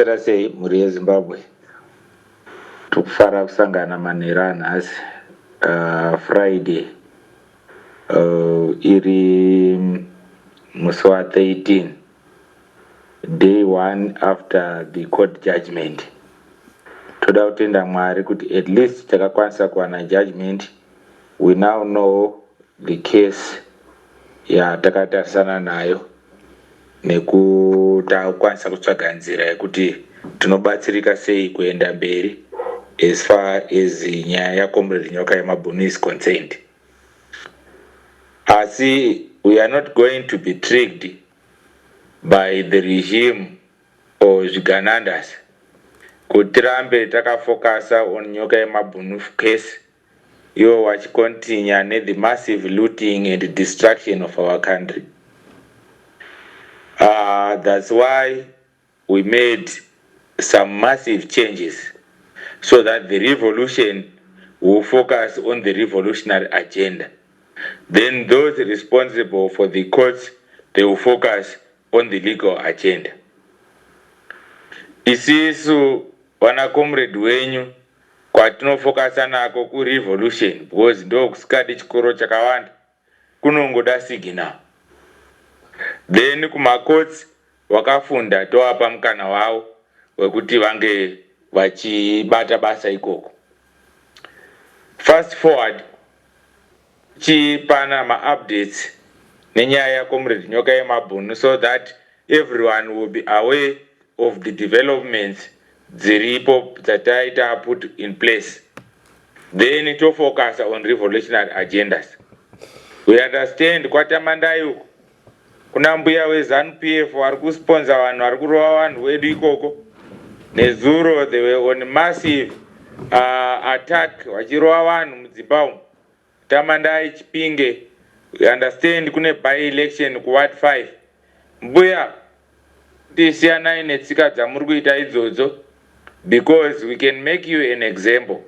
Mwasera sei mhuri yeZimbabwe. Tukufara kusangana manhero nhasi Friday iri musi wa 13 day 1 after the court judgment. Toda kutenda Mwari kuti at least takakwanisa kuwana judgment. We now know the case yatakatarisana nayo nekukwanisa kutsvaga nzira yekuti tinobatsirika sei kuenda mberi as far as nyaya yaCde Nyokayemabhunu is concerned. Asi, we are not going to be tricked by the regime or Zviganandas kuti tirambe takafocasa on Nyokayemabhunu case iwo vachikontinya the massive looting and destruction of our country. That's why we made some massive changes so that the revolution will focus on the revolutionary agenda. Then those responsible for the courts, they will focus on the legal agenda. Isisu wana comrade wenyu kwatinofocasa nako ku revolution because ndo kusikadi chikoro chakawanda kunongoda signal. Then kuma courts wakafunda towapa mukana wavo wekuti vange vachibata basa ikoko. Fast forward chipana ma-updates nenyaya yaCde Nyokayemabhunu so that everyone will be aware of the developments dziripo dzataita put in place. Then to focus on revolutionary agendas. We understand kwatamandai uko kuna mbuya weZANU-PF vari kusponsor vanhu vari kurova vanhu vedu ikoko. Nezuro they were on massive attack vachirova vanhu muZimbabwe. Tamandai Chipinge, we understand kune by-election kuward 5. Mbuya tisiyanai netsika dzamuri kuita idzodzo because we can make you an example.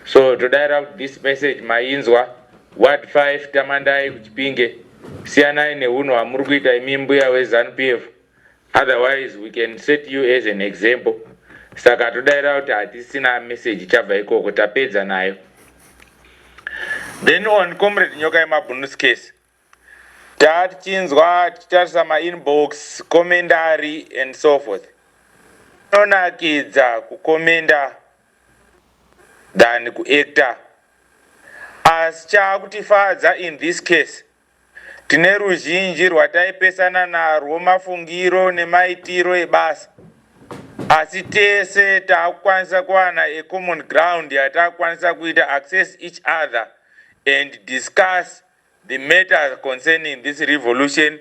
So to direct this message mainzwa ward 5 Tamandai Chipinge, siyanai neunhu hwamuri kuita imi mbuya weZANU-PF. Otherwise we can set you as an example. Saka todaira kuti hatisina message chabva ikoko tapedza nayo. Then on Cde Nyokayemabhunu's case, tachinzwa tichitarisa ma-inbox, commentary and so forth. Nonakidza kukomenda than kuacta. As chakutifadza in this case, tine ruzhinji rwataipesana narwo mafungiro nemaitiro ebasa. Asi tese takukwanisa kuwana a common ground yatakukwanisa kuita access each other and discuss the matters concerning this revolution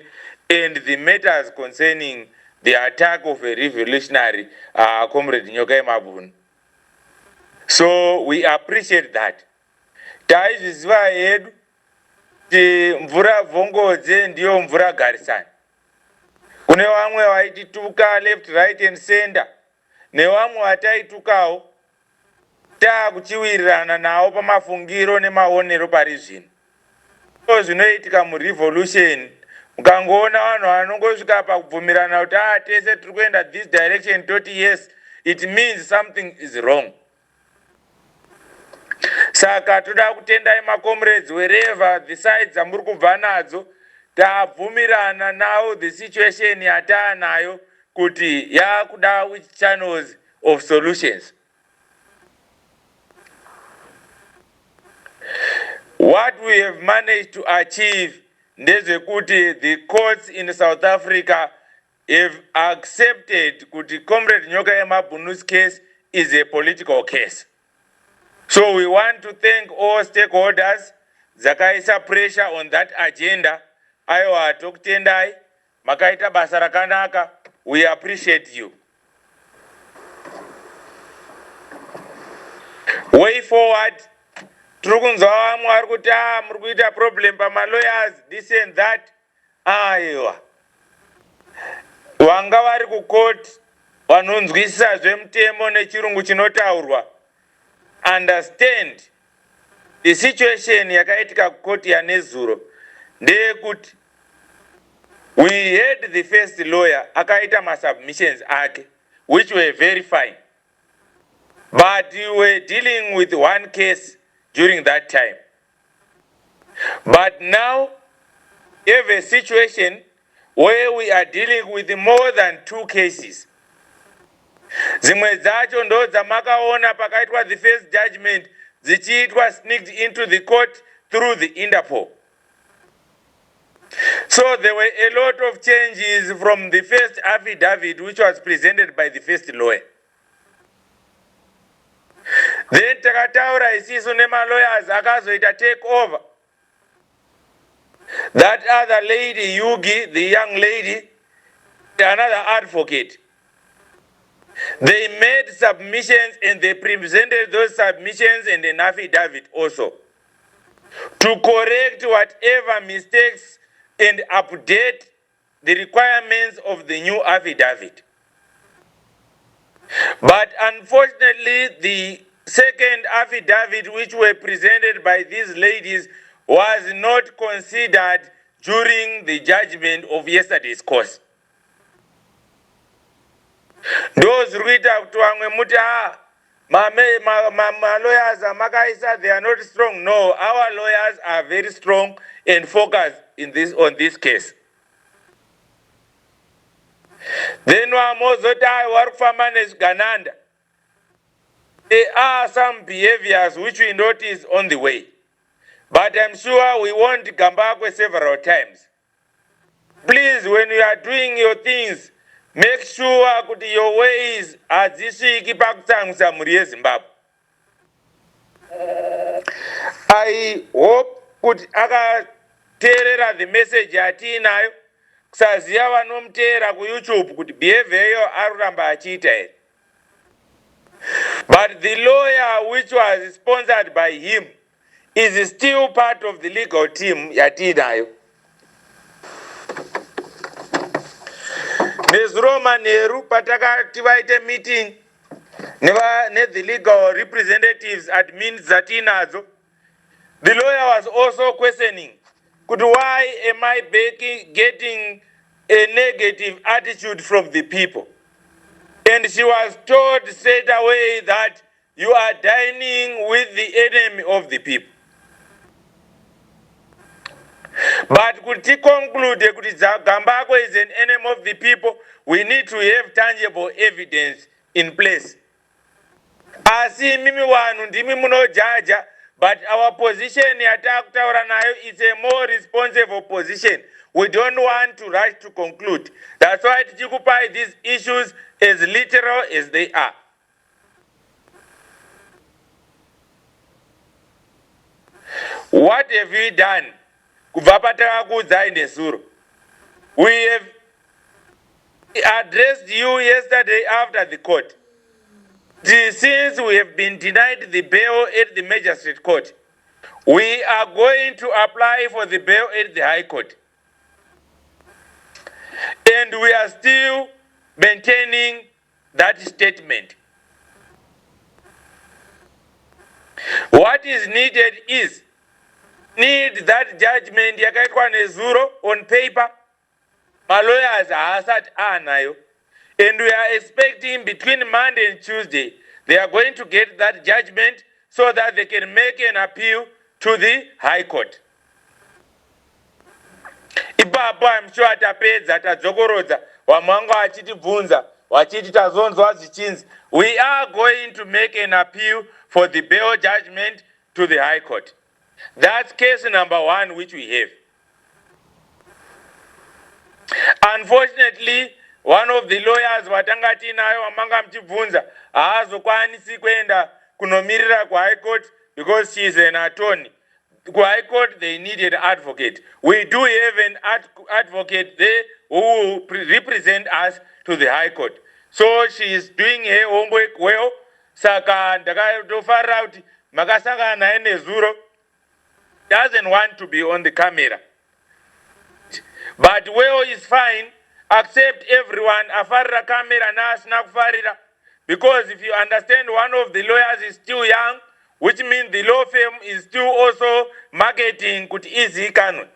and the matters concerning the attack of a revolutionary Cde Nyokayemabhunu. So we appreciate that. Taizviziva hedu kuti mvura vhongodze ndiyo mvura garisani. Kune vamwe vaitituka left, right and center. Nevamwe vataitukawo takuchiwirirana nawo pamafungiro nemaonero pari zvino. So zvinoitika murevolution mukangoona vanhu vanongosvika pakubvumirana kuti tese tiri kuenda this direction toti yes, it means something is wrong. Saka toda kutendai macomrades wherever the sides dzamuri kubva nadzo tabvumirana nawo the situation yataanayo kuti yakuda which channels of solutions. What we have managed to achieve ndezvekuti the courts in South Africa have accepted kuti Cde Nyokayemabhunu's case is a political case. So we want to thank all stakeholders dzakaisa pressure on that agenda. Aiwa tokutendai makaita basa rakanaka. We appreciate you. Way forward, trukunzwa vamwe vari kuti muri kuita problem pama-lawyers this and that. Aiwa vanga vari kucourt vanonzwisisa zvemutemo nechirungu chinotaurwa. Understand the situation yakaitika kucourt yaNezuro ndeyekuti we had the first lawyer akaita ma submissions ake which were very fine. But we were dealing with one case during that time. But now, we have a situation where we are dealing with more than 2 cases. Zimwe dzacho ndo dzamakaona pakaitwa the first judgment dzichiitwa sneaked into the court through the Interpol. So there were a lot of changes from the first affidavit which was presented by the first lawyer. Then takataura isisu nema lawyers akazoita take over. That other lady, Yugi, the young lady, another advocate, they made submissions and they presented those submissions and an affidavit also to correct whatever mistakes and update the requirements of the new affidavit. But unfortunately, the second affidavit which were presented by these ladies was not considered during the judgment of yesterday's course. Those read out to Muta, my lawyers are they are not strong. No, our lawyers are very strong and focused on this case. Then work for Gananda. There are some behaviors which we notice on the way. But I'm sure we won't come back several times. Please, when you are doing your things, make sure that your ways are zisviki pakutsamwisa mhuri yeZimbabwe. I hope kuti akateerera the message yatinayo kusaziya vanomuteera kuYouTube kuti behavior iyo arikuramba achiita here. But the lawyer which was sponsored by him is still part of the legal team yatinayo. Nezuroma Neru patakati vaite meeting the legal representatives admins zatinadzo. The lawyer was also questioning, why am I getting a negative attitude from the people? And she was told straight away that you are dining with the enemy of the people. But kuti conclude kuti Gambako is an enemy of the people, we need to have tangible evidence in place. Asi mimi wanu ndimi munojaja, but our position yatakutaura nayo is a more responsible position. We don't want to rush to conclude. That's why tichikupai these issues as literal as they are. What have we done? We have addressed you yesterday after the court. Since we have been denied the bail at the magistrate court, we are going to apply for the bail at the High Court. And we are still maintaining that statement. What is needed is need that judgment yakaitwa nezuro on paper. My lawyers are asat anayo. And we are expecting between Monday and Tuesday, they are going to get that judgment so that they can make an appeal to the High Court. Ipapo, I'm sure atapedza tadzokoroza wamanga achitibvunza wachiti tazonzwa zvichinzi. We are going to make an appeal for the bail judgment to the High Court. That's case number 1 which we have. Unfortunately, one of the lawyers watangati nayo wamanga mchibvunza haazokwanisi kuenda kunomirira kuHigh Court because she is an attorney. High Court, they need an advocate. We do have an advocate there who will represent us to the High Court. So she is doing her homework well. Saka ndakatofarira kuti makasangana naye nezuro doesn't want to be on the camera. But well is fine, accept everyone afarira camera na asina kufarira. Because if you understand, one of the lawyers is still young, which means the law firm is still also marketing kuti izikanwe.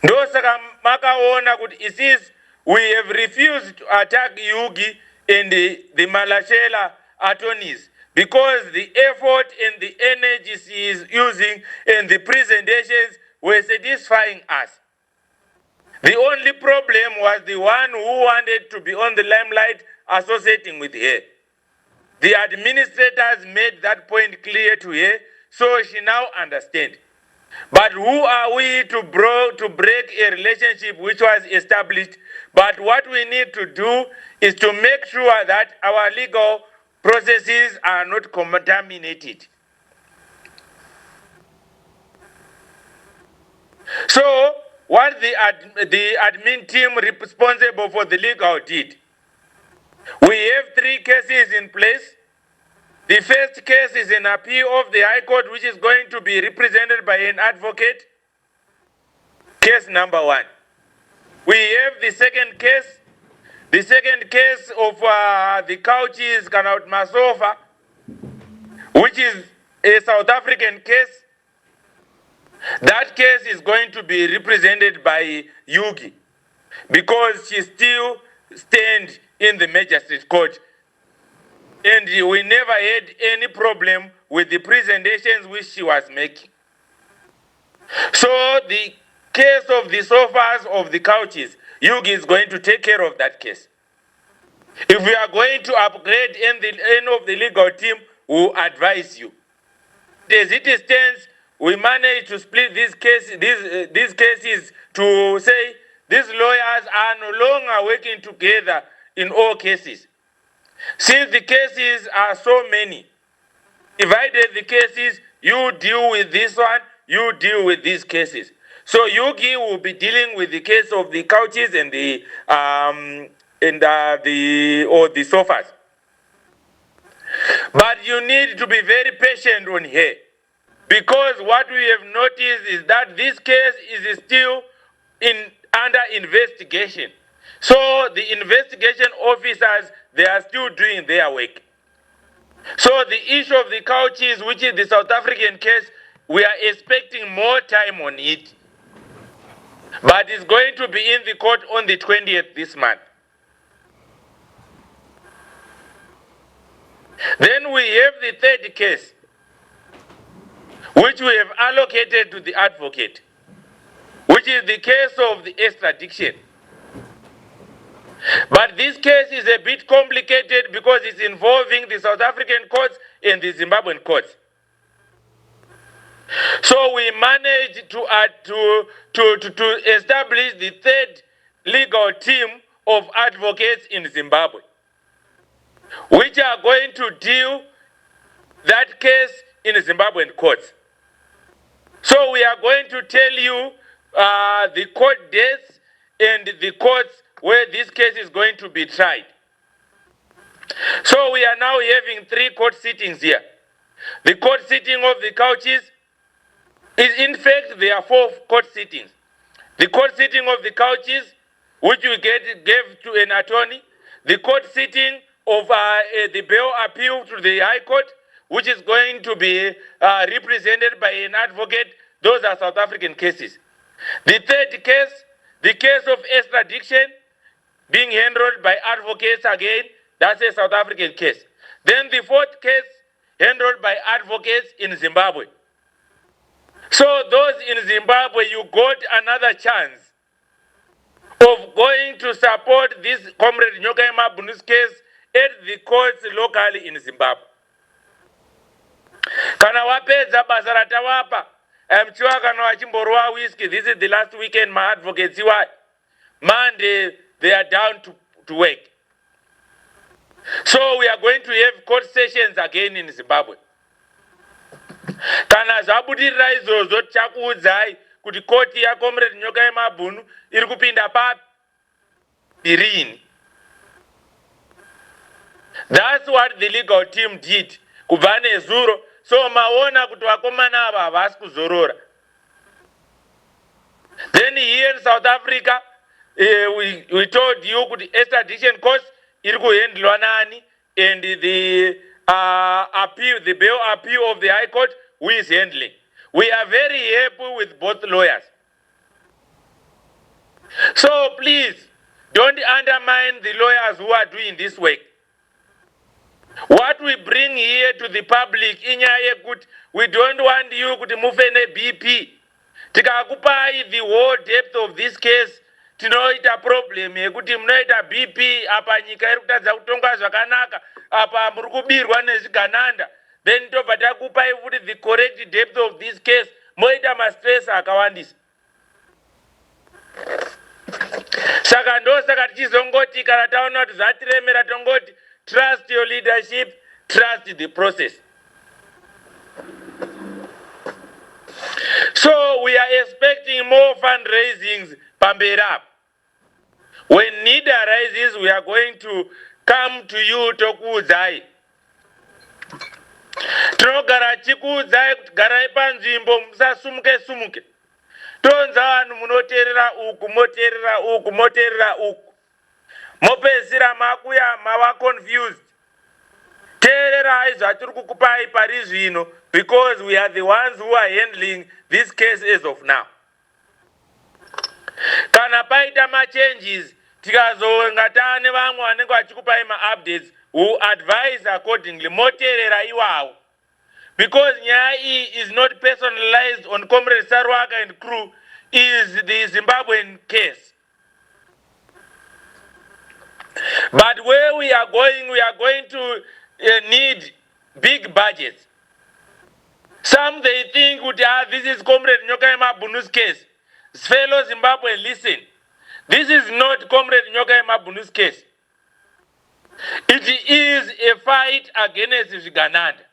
Ndo saka makaona kuti isis we have refused to attack Yugi and the Malashela attorneys because the effort and the energy she is using and the presentations were satisfying us. The only problem was the one who wanted to be on the limelight associating with her. The administrators made that point clear to her, so she now understands. But who are we to break a relationship which was established? But what we need to do is to make sure that our legal processes are not contaminated. So, what the admin team responsible for the legal did, we have 3 cases in place. The first case is an appeal of the High Court, which is going to be represented by an advocate. Case number 1. We have the second case. The second case of the Couches Kanaut Masofa, which is a South African case. That case is going to be represented by Yugi because she still stands in the Magistrate Court. And we never had any problem with the presentations which she was making. So the case of the sofas, of the couches, Yugi is going to take care of that case. If we are going to upgrade any of the legal team, we will advise you. As it stands, we managed to split these cases to say these lawyers are no longer working together in all cases. Since the cases are so many, divided the cases, you deal with this one, you deal with these cases. So Yugi will be dealing with the case of the couches and the sofas. But you need to be very patient on her, because what we have noticed is that this case is still under investigation. So the investigation officers, they are still doing their work. So the issue of the couches, which is the South African case, we are expecting more time on it. But it's going to be in the court on the 20th this month. Then we have the third case, which we have allocated to the advocate, which is the case of the extradition. But this case is a bit complicated because it's involving the South African courts and the Zimbabwean courts. So we managed to establish the third legal team of advocates in Zimbabwe, which are going to deal that case in the Zimbabwean courts. So we are going to tell you the court dates and the courts where this case is going to be tried. So we are now having 3 court sittings here. The court sitting of the couches is, in fact, there are 4 court sittings. The court sitting of the couches, which we gave to an attorney. The court sitting of the bail appeal to the High Court, which is going to be represented by an advocate. Those are South African cases. The third case, the case of extradition, being handled by advocates again, that's a South African case. Then the fourth case, handled by advocates in Zimbabwe. So those in Zimbabwe, you got another chance of going to support this Comrade Nyokayemabhunu's case at the courts locally in Zimbabwe. Kana wapedza basa ratawapa, mchiwa kana wachimborwa whiskey, this is the last weekend my advocates were. Monday, they are down to work. So we are going to have court sessions again in Zimbabwe. Kana zvabudirira izvozvo tichakuudzai kuti koti yaComrade Nyokayemabhunu iri kupinda papi irini. That's what the legal team did kubva nezuro. So maona kuti vakomana ava havasi kuzorora. Then here in South Africa, we told you kuti extradition cost iri kuhandlwa nani, and the appeal, the bail appeal of the High Court, who is handling. We are very happy with both lawyers. So please, Don't undermine the lawyers who are doing this work. What we bring here to the public, we don't want you to move in BP. Tikakupai the whole depth of this case, tinoita problem yekuti munoita BP apa nyika iri kutadza kutonga zvakanaka apa muri kubirwa nezvigananda, then tobva takupai futi the correct depth of this case, moita mastress akawandisa. Saka ndosaka tichizongoti kana taona kuti zvatiremera tongoti trust your leadership, trust the process. So we are expecting more fundraisings pambera. When need arises, we are going to come to you tokuudzai. Tinogara tikuudzai kuti garai panzvimbo musasumuke sumuke. Tonza vanhu munoteerera uku moteerera uku moteerera uku. Mopedzisira makuya mava confused. Teererai zvatiri kukupai pari zvino, because we are the ones who are handling this case as of now. Kana paita changes, tikazonga taane vamwe vanenge vachikupai updates, who advise accordingly. Moteerera iwawo. Because nyaya is not personalized on Cde Saruwaka and crew, is the Zimbabwean case. But where we are going to need big budgets. Some they think this is Cde Nyokayemabhunu's case. Fellow Zimbabwe, listen. This is not Cde Nyokayemabhunu's case. It is a fight against Zvigananda.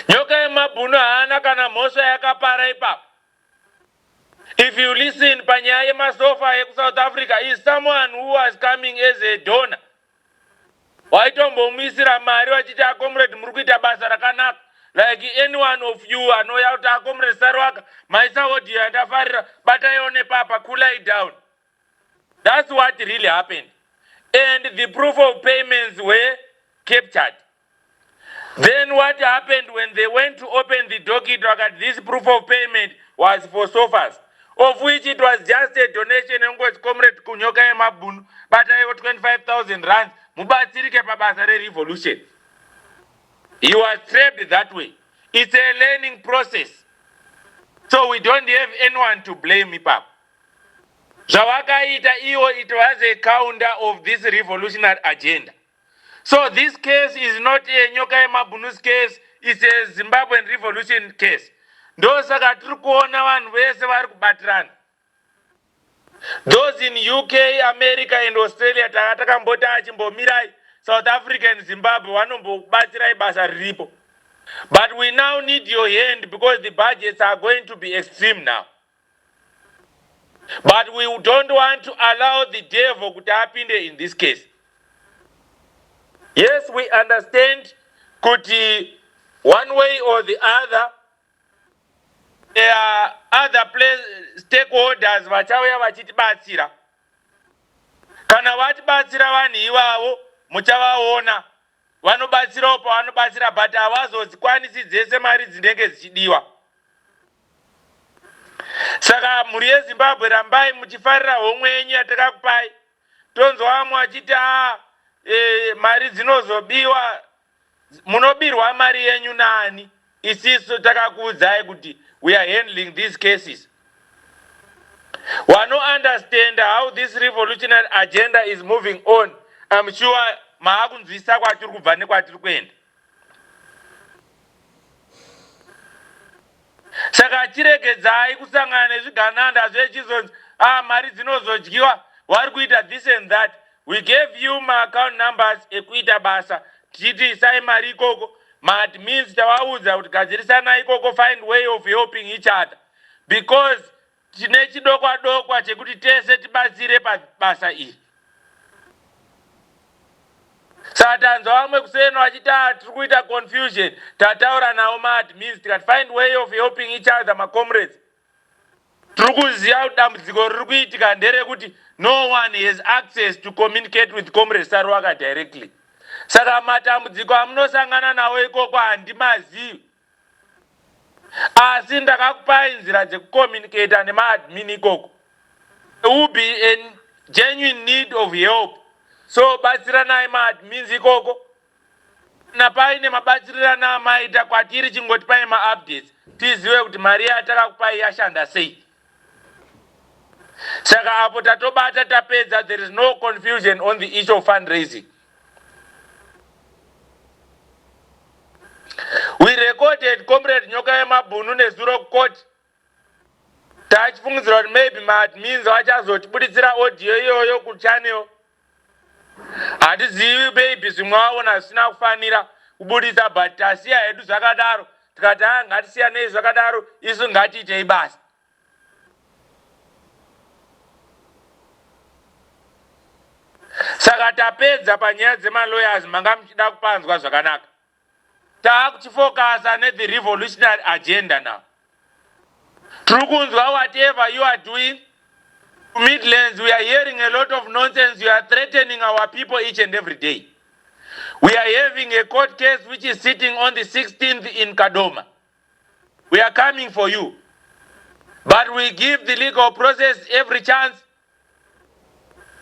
Nyokayemabhunu haana kana mhosva yakapara ipapo. If you listen, panyaya yemasofa yeku South Africa is someone who was coming as a donor. Waitombomuisira mari wachiti comrade muri kuita basa rakanaka. Like any one of you anouya kuti Cde Saruwaka, maisa audio yandafarira, bataione papa, cool it down. That's what really happened. And the proof of payments were captured. Then what happened when they went to open the docket record, this proof of payment was for sofas, of which it was just a donation of Comrade Nyokayemabhunu, but I got 25,000 rands, mubatsirike pabasa revolution. He was trapped that way. It's a learning process. So we don't have anyone to blame, Pap. Zvavakaita iwo, it was a counter of this revolutionary agenda. So this case is not a Nyokayemabhunu's case, it's a Zimbabwean revolution case. Ndosaka tiri kuona vanhu vese vari kubatirana. Those in UK, America and Australia takambota achimbomirai, South Africa and Zimbabwe vanombobatsirai basa riripo. But we now need your hand because the budgets are going to be extreme now. But we don't want to allow the devil to happen in this case. Yes, we understand kuti one way or the other, there are other stakeholders vachauya vachitibatsira. Kana vatibatsira vanhu ivavo, muchavaona. Vanobatsirawo pavanobatsira, but havazozikwanisi dzese mari dzinenge dzichidiwa. Saka mhuri yeZimbabwe, rambai muchifarira homwe yenyu yatakakupai. Tonzwa vamwe vachiti mari dzinozobiwa, munobirwa mari yenyu nani? Isisu takakuudzai kuti we are handling these cases. Wano understand how this revolutionary agenda is moving on. I'm sure maakunzwisa kwatiri kubva nekwatiri kuenda. Saka chiregedzai kusangana nezvigananda zvechizonzi mari dzinozodyiwa, vari kuita this and that. We gave you my account numbers ekuita basa. Titi isai mari ikoko. Means tavaudza kuti gadzirisana ikoko, find way of helping each other. Because tine chidokwa dokwa chekuti tese tibatsire pabasa iri. Saka tanzwa vamwe kuseno vachiti tiri kuita confusion, tataura nawo means tikati find way of helping each other, comrades. Tiri kuziva kuti dambudziko riri kuitika nderekuti no one has access to communicate with Cde Saruwaka directly. Saka matambudziko amunosangana nawo ikoko handimazivi. Asi ndakakupai nzira dzekucommunicata nemaadmin ikoko. will be in genuine need of help. So batsiranai maadmins ikoko na paine mabatsirirana maita kwatiri chingoti paine ma-updates tizive kuti mari yatakakupai yashanda sei. Saka apo tatobata tapedza, there is no confusion on the issue of fundraising. We recorded Comrade Nyokayemabhunu nezuro court. Tachifungidzira kuti maybe maadmins vachazotibuditsira audio iyoyo kuchannel. Hatizivi maybe zvimwe waona zvisina kufanira kubudisa, but tasiya hedu zvakadaro. Tikati ngatisiyanei zvakadaro, isu ngatiitei basa. Saka tapedza panyaya dzemalawyers manga muchida kupanzwa zvakanaka. Takuchifocus on the revolutionary agenda now. Trukunzwa whatever you are doing, Midlands, we are hearing a lot of nonsense. You are threatening our people each and every day. We are having a court case which is sitting on the 16th in Kadoma. We are coming for you. But we give the legal process every chance.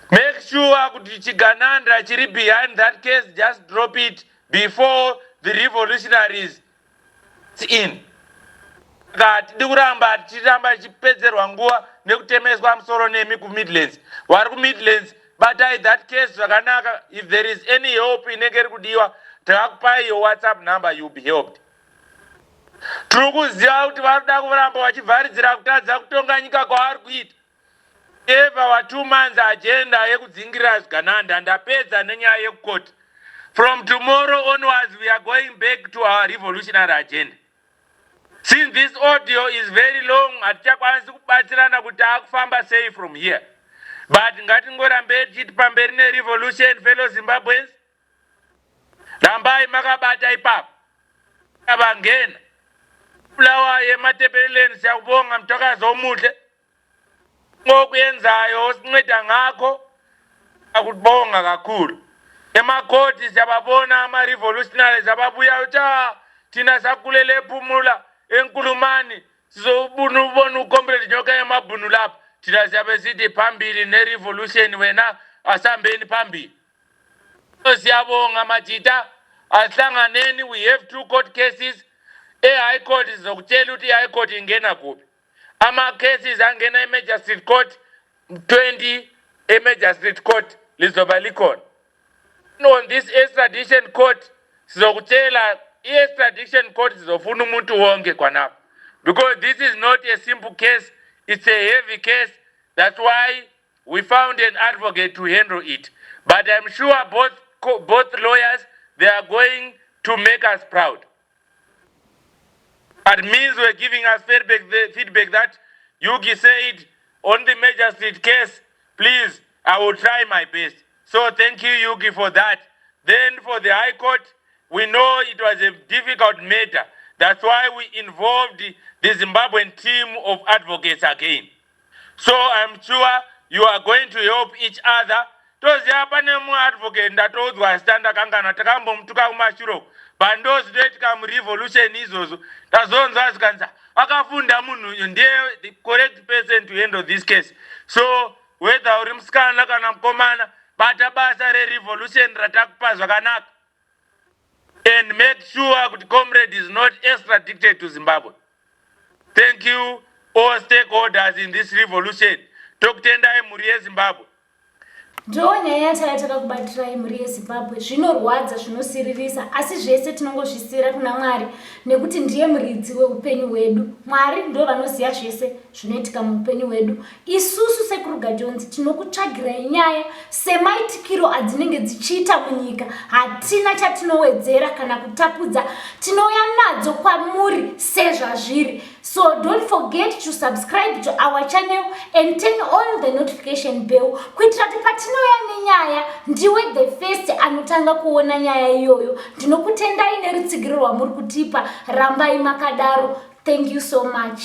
Make sure Chiganandra Chiri behind that case, just drop it before the revolutionaries in. That Duramba Chiramba Chipezerwa nguwa nekutemeswa msoro nemi ku Midlands. Wari ku Midlands, but that case zvakanaka, if there is any help inenge kudiwa, takakupai your WhatsApp number, you will be helped. Trukuziva kuti varikuda kuramba vachivharidzira kutadza kutonga nyika kwavari kuita. Gave our 2 months agenda yekudzingirira zvigananda ndapedza nenyaya yekukoti. From tomorrow onwards, we are going back to our revolutionary agenda. Since this audio is very long, hatichakwanisi kubatsirana kuti akufamba sei from here. But ngatingorambe tichiti pamberi nerevolution, fellow Zimbabweans. Rambai makabata ipapo. Abangena. Fulawa yematebeleni siyakubonga mtokazi omuhle. Ngokuyenzayo sinceda ngakho akubonga kakhulu. Emakhoti siyababona ama-revolutionaries ababuya uthi thina sakulele ephumula enkulumani sizobona ubona uComrade Nyokayemabhunu lapha thina siyabe sithi phambili ne-revolution wena asambeni phambili. Siyabonga majita asihlanganeni, we have 2 court cases. High court izokutshela ukuthi high court ingena kuphi. Ama cases angena e-Magistrate Court 20 e-Magistrate Court lizoba likhona. On this extradition court sizokutshela i-extradition court zizofuna umuntu wonke kwanapha, because this is not a simple case, it's a heavy case. That's why we found an advocate to handle it. But I'm sure both lawyers, they are going to make us proud. Admins were giving us feedback that Yugi said on the magistrate case, please, I will try my best. So thank you, Yugi, for that. Then for the High Court, we know it was a difficult matter. That's why we involved the Zimbabwean team of advocates again. So I'm sure you are going to help each other. Toziapa nemu advocate ndatodzwa standa kangana takambomtuka kumashuro. Bandos date kam revolution izozo. Tazonza zikanza. Akafunda munhu ndiye the correct person to handle this case. So whether uri msikana kana mkomana, bata basa revolution ratakupa zvakanaka. And make sure that Comrade is not extradited to Zimbabwe. Thank you all stakeholders in this revolution. Tokutenda mhuri yeZimbabwe. Ndonyaya yataka kubatira mhuri yeZimbabwe zvinorwadza zvinosiririsa asi zvese tinongozvisira kuna Mwari nekuti ndiye muridzi weupenyu hwedu. Mwari ndo vanoziva zvese zvinoitika muupenyu hwedu. Isusu sekuru Gadhonzi tinokutsvagirai nyaya semaitikiro adzinenge dzichiita munyika. Hatina chatinowedzera kana kutapudza, tinouya nadzo kwamuri sezvazviri. So don't forget to subscribe to our channel and turn on the notification bell kuitira kuti patinoya nenyaya ndiwe the first anotanga kuona nyaya iyoyo. Ndinokutendai nerutsigiro rwamuri kutipa. Rambai makadaro. Thank you so much.